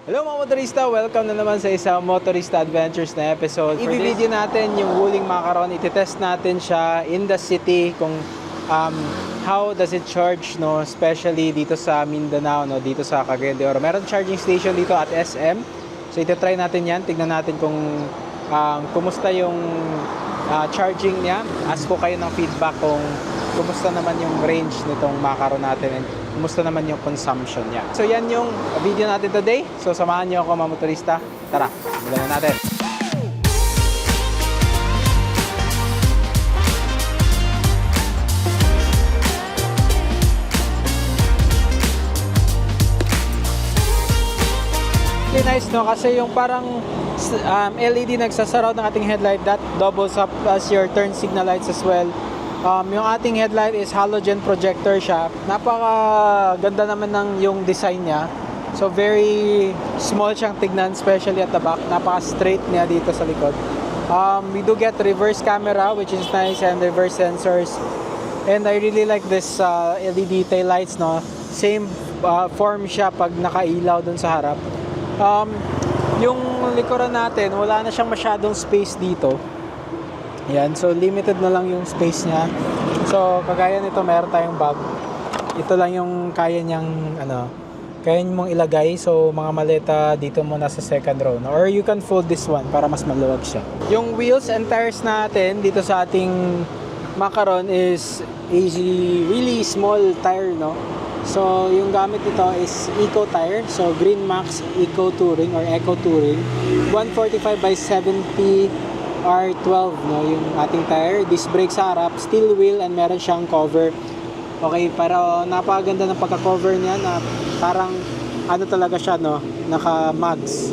Hello mga motorista! Welcome na naman sa isang Motorista Adventures na episode. I-video natin yung huling macaron. Iti-test natin siya in the city kung how does it charge, no? Especially dito sa Mindanao, no? Dito sa Cagayan de Oro. Meron charging station dito at SM. So iti-try natin yan. Tignan natin kung kumusta yung charging niya. Ask ko kayo ng feedback kung kumusta naman yung range nitong macaron natin and kumusta naman yung consumption niya. So yan yung video natin today. So samahan niyo ako mga motorista. Tara, simulan na natin. Really nice, no? Kasi yung parang LED nagsasaraw ng ating headlight, that doubles up as your turn signal lights as well. Yung ating headlight is halogen projector siya. Napaka-ganda naman ng yung design niya. So very small siyang tignan, especially at the back. Napaka-straight niya dito sa likod. We do get reverse camera, which is nice, and reverse sensors. And I really like this LED tail lights, no? Same form siya pag nakailaw dun sa harap. Yung likuran natin, wala na siyang masyadong space dito. Yan, so limited na lang yung space niya. So kagaya nito, meron tayong bag. Ito lang yung kaya niyang kaya mong ilagay. So mga maleta dito muna sa second row, no? Or you can fold this one para mas maluwag siya. Yung wheels and tires natin dito sa ating macaron is a really small tire, no? So yung gamit nito is Eco tire. So Green Max Eco Touring or Eco Touring 145 by 70 R12, no, yung ating tire. Disc brake sa harap, steel wheel, and meron siyang cover. Okay, pero napakaganda ng pagka-cover niya na parang talaga siya, no, naka-mags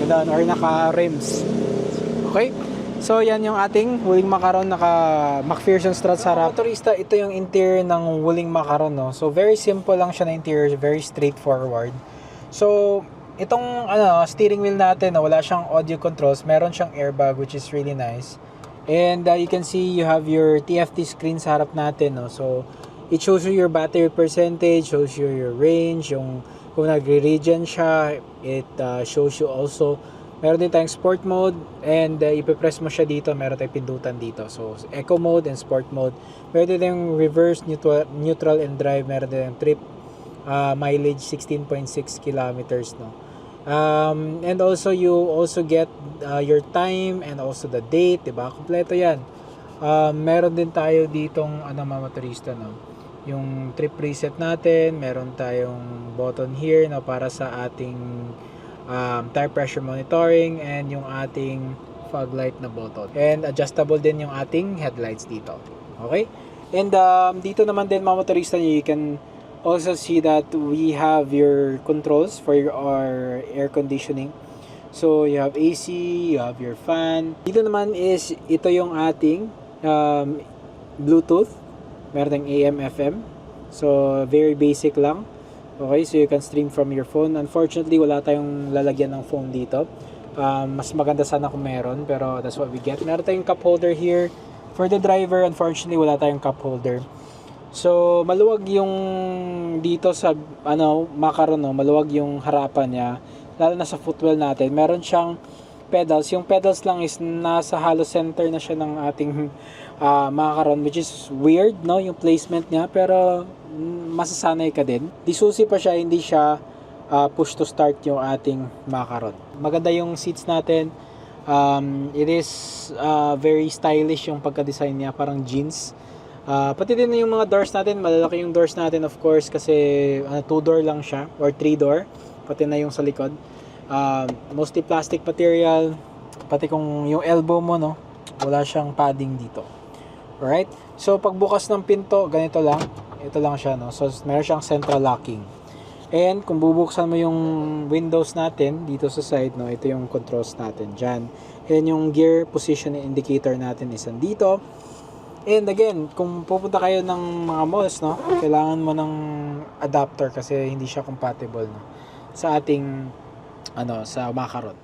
or naka-rims. Okay, so yan yung ating huling macaron, naka McPherson strut sa harap. Motorista, ito yung interior ng huling macaron, no. So very simple lang siya na interior, very straightforward. So itong steering wheel natin, wala siyang audio controls, meron siyang airbag, which is really nice. And you can see you have your TFT screen sa harap natin, no? So it shows you your battery percentage, shows you your range, yung kung nagre-regen siya, it shows you also. Meron din tayong sport mode, and ipipress mo siya dito, meron tayong pindutan dito. So eco mode and sport mode. Meron din tayong reverse, neutral and drive, meron din tayong trip mileage 16.6 kilometers, no. And also you also get your time and also the date, diba? Kompleto yan. Meron din tayo ditong mga motorista, no, yung trip reset natin. Meron tayong button here, no, para sa ating tire pressure monitoring, and yung ating fog light na button, and adjustable din yung ating headlights dito. Okay, and dito naman din mga motorista, you can also see that we have your controls for your air conditioning. So you have AC, you have your fan. Dito naman is ito yung ating Bluetooth. Meron tayong AM, FM. So very basic lang. Okay, so you can stream from your phone. Unfortunately, wala tayong lalagyan ng phone dito. Mas maganda sana kung meron, pero that's what we get. Meron tayong cup holder here. For the driver, unfortunately, wala tayong cup holder. So maluwag yung dito sa macaron, no, maluwag yung harapan niya, lalo na sa footwell natin. Meron siyang pedals. Yung pedals lang is nasa hollow center na siya ng ating macaron, which is weird, no, yung placement niya, pero masasanay ka din. Disusi pa siya, hindi siya push to start yung ating macaron. Maganda yung seats natin. It is very stylish yung pagka-design niya, parang jeans. Pati din yung mga doors natin, malalaki yung doors natin, of course, kasi 2-door lang siya or 3-door, pati na yung sa likod. Mostly plastic material, pati kung yung elbow mo, no, wala siyang padding dito. Alright, so pagbukas ng pinto, ganito lang, ito lang siya, no. So meron siyang central locking, and kung bubuksan mo yung windows natin dito sa side, no, ito yung controls natin dyan, and yung gear position indicator natin is dito. And again, kung pupunta kayo ng mga malls, no, kailangan mo ng adapter kasi hindi siya compatible, no, sa ating sa macaron.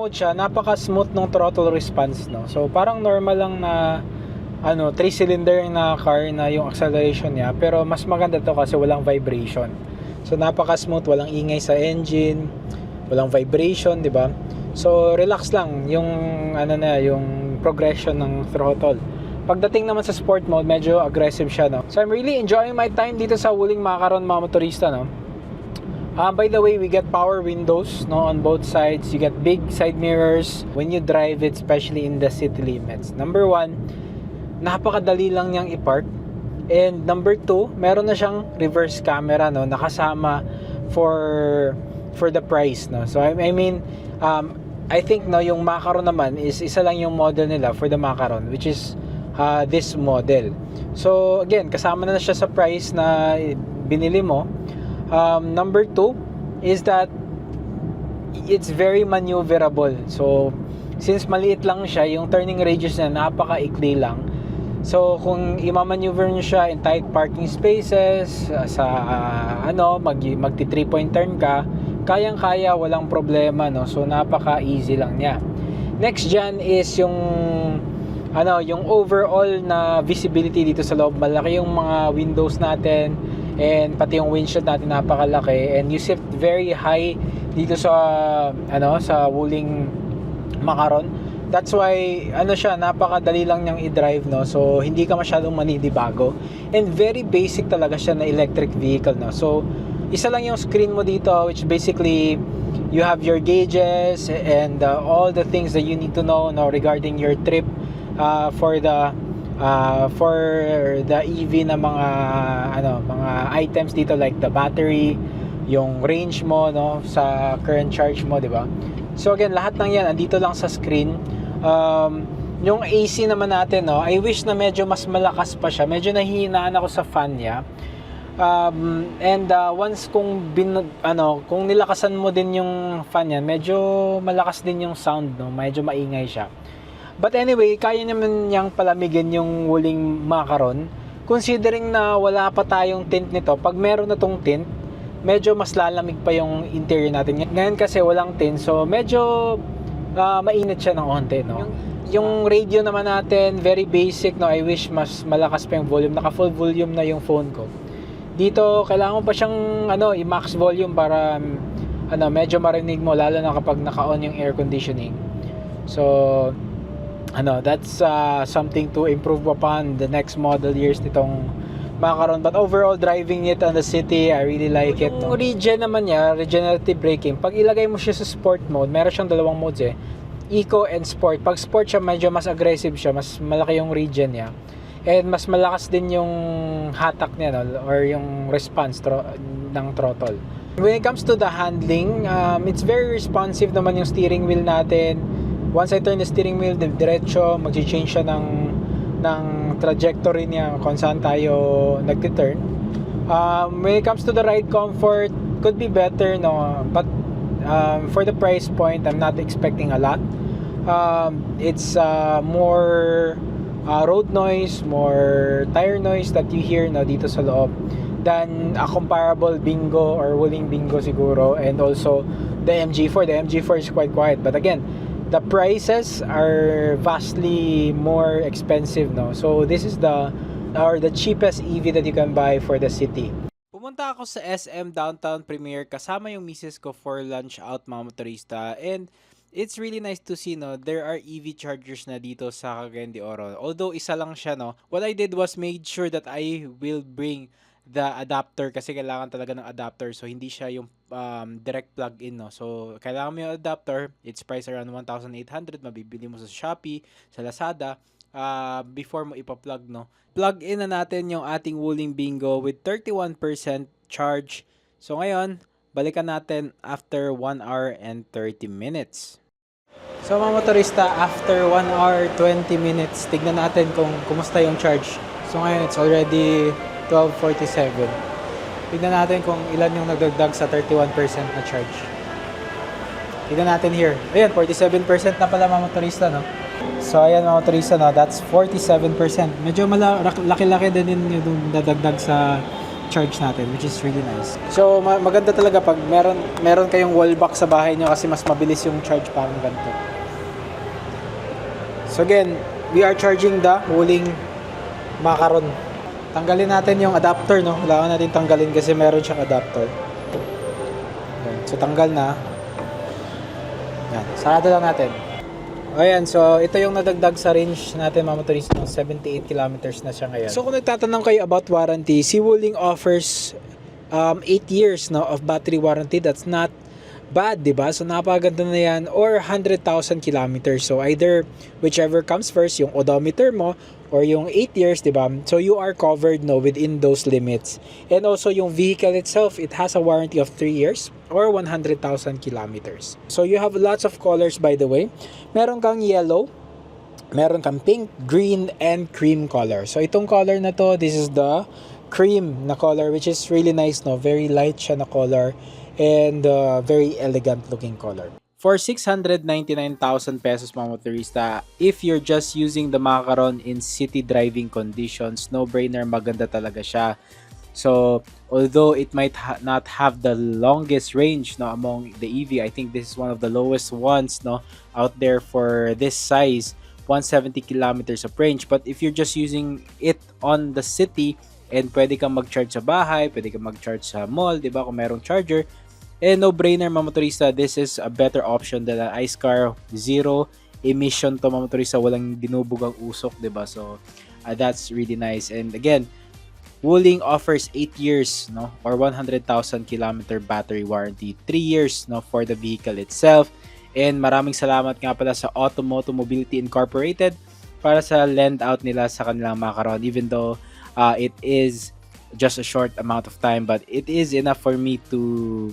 mode siya, napaka-smooth ng throttle response, no? So parang normal lang na 3-cylinder na car na yung acceleration niya, pero mas maganda to kasi walang vibration. So napaka-smooth, walang ingay sa engine, walang vibration, 'di ba? So relax lang yung yung progression ng throttle. Pagdating naman sa sport mode, medyo aggressive siya, no? So I'm really enjoying my time dito sa Wuling Macaron, mga motorista, no? By the way, we get power windows, no, on both sides. You get big side mirrors when you drive it, especially in the city limits. Number 1, napakadali lang niyang i-park. And number 2, meron na siyang reverse camera, no, nakasama for the price, no. So I mean, I think, no, yung Macaron naman is isa lang yung model nila for the Macaron, which is this model. So again, kasama na siya sa price na binili mo. Number 2 is that it's very maneuverable. So since maliit lang siya, yung turning radius niya napaka-ikli lang. So kung i-maneuver niyo siya in tight parking spaces, sa magti 3-point turn ka, kayang-kaya, walang problema, no. So napaka-easy lang niya. Next dyan is yung overall na visibility dito sa loob. Malaki yung mga windows natin, and pati yung windshield natin napakalaki, and you sit very high dito sa sa Wuling Macaron. That's why siya, napakadali lang niyang i-drive, no. So hindi ka masyadong manidibago, and very basic talaga siya na electric vehicle, no. So isa lang yung screen mo dito, which basically you have your gauges and all the things that you need to know, no, regarding your trip for the EV na mga items dito, like the battery, yung range mo, no, sa current charge mo, 'di ba? So again, lahat ng 'yan andito lang sa screen. Yung AC naman natin, no, I wish na medyo mas malakas pa siya. Medyo nahihinaan ako sa fan niya. Once kung nilakasan mo din yung fan niya, medyo malakas din yung sound, no, medyo maingay siya. But anyway, kaya naman niyang palamigin yung Wuling Macaron, considering na wala pa tayong tint nito. Pag meron na tong tint, medyo mas lalamig pa yung interior natin. Ngayon kasi walang tint, so medyo mainit siya ng onte, no? Yung radio naman natin, very basic, no? I wish mas malakas pa yung volume. Naka full volume na yung phone ko. Dito, kailangan mo pa siyang i-max volume para medyo marinig mo, lalo na kapag naka-on yung air conditioning. So that's something to improve upon the next model years nitong Macaron. But overall, driving it on the city, I really like it, no? Yung regen naman niya, regenerative braking, pag ilagay mo siya sa sport mode, meron siyang dalawang modes, Eco and Sport. Pag Sport siya, medyo mas aggressive siya, mas malaki yung regen niya, and mas malakas din yung hatak niya, no, or yung response ng throttle. When it comes to the handling, it's very responsive naman yung steering wheel natin. Once I turn the steering wheel, diretso, mag-change siya ng trajectory niya kung saan tayo nagti-turn. When it comes to the ride comfort, could be better, no? But for the price point, I'm not expecting a lot. It's more road noise, more tire noise that you hear, no, dito sa loob than a comparable Bingo or Wuling Bingo siguro, and also the MG4. The MG4 is quite quiet, but again, the prices are vastly more expensive, no? So this is the cheapest EV that you can buy for the city. Pumunta ako sa SM Downtown Premier kasama yung misis ko for lunch out, mga motorista, and it's really nice to see, no, there are EV chargers na dito sa Cagayan de Oro. Although isa lang siya, no, what I did was made sure that I will bring the adapter, kasi kailangan talaga ng adapter, so hindi siya yung direct plug-in, no. So kailangan mo yung adapter. It's priced around 1,800. Mabibili mo sa Shopee, sa Lazada, before mo ipa-plug, no. Plug in na natin yung ating Wuling Bingo with 31% charge. So ngayon, balikan natin after 1 hour and 30 minutes. So mga motorista, after 1 hour 20 minutes, tignan natin kung kumusta yung charge. So ngayon, it's already 12:47. Tignan natin kung ilan yung nagdagdag sa 31% na charge. Tignan natin here. Ayan, 47% na pala, mga motorista, no? So ayan, mga motorista, no? That's 47%. Medyo laki-laki din yung nadagdag sa charge natin, which is really nice. So maganda talaga pag meron kayong wall box sa bahay nyo kasi mas mabilis yung charge parang ganito. So again, we are charging the Wuling macaron. Tanggalin natin yung adapter, no? Kailangan natin tanggalin kasi meron siyang adapter. Ayan. So tanggal na. Yan, sarado lang natin. Ayan, so ito yung nadagdag sa range natin mga motorista ng 78 kilometers na siya ngayon. So kung nagtatanong kayo about warranty, si Wuling offers 8 years no, of battery warranty. That's not bad, diba? So napakaganda na yan, or 100,000 kilometers. So either whichever comes first, yung odometer mo or yung 8 years, diba? So you are covered no within those limits. And also yung vehicle itself, it has a warranty of 3 years or 100,000 kilometers. So you have lots of colors, by the way. Meron kang yellow, meron kang pink, green, and cream color. So itong color na to, this is the cream na color, which is really nice, no? Very light siya na color and very elegant looking color. For 699,000 pesos mga motorista, if you're just using the Macaron in city driving conditions, no-brainer, maganda talaga siya. So, although it might not have the longest range no among the EV, I think this is one of the lowest ones no out there for this size, 170 kilometers of range. But if you're just using it on the city and pwede kang mag-charge sa bahay, pwede kang mag-charge sa mall, 'di ba, kung merong charger, no-brainer mga motorista, this is a better option than an iScar. Zero emission to mga motorista, walang binubugang usok, 'di ba? So, that's really nice. And again, Wuling offers 8 years no or 100,000 kilometer battery warranty, 3 years no for the vehicle itself. And maraming salamat nga pala sa Automoto Mobility Incorporated para sa lend out nila sa kanilang Macaron, even though it is just a short amount of time, but it is enough for me to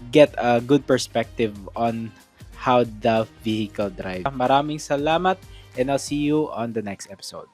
get a good perspective on how the vehicle drives. Maraming salamat and I'll see you on the next episode.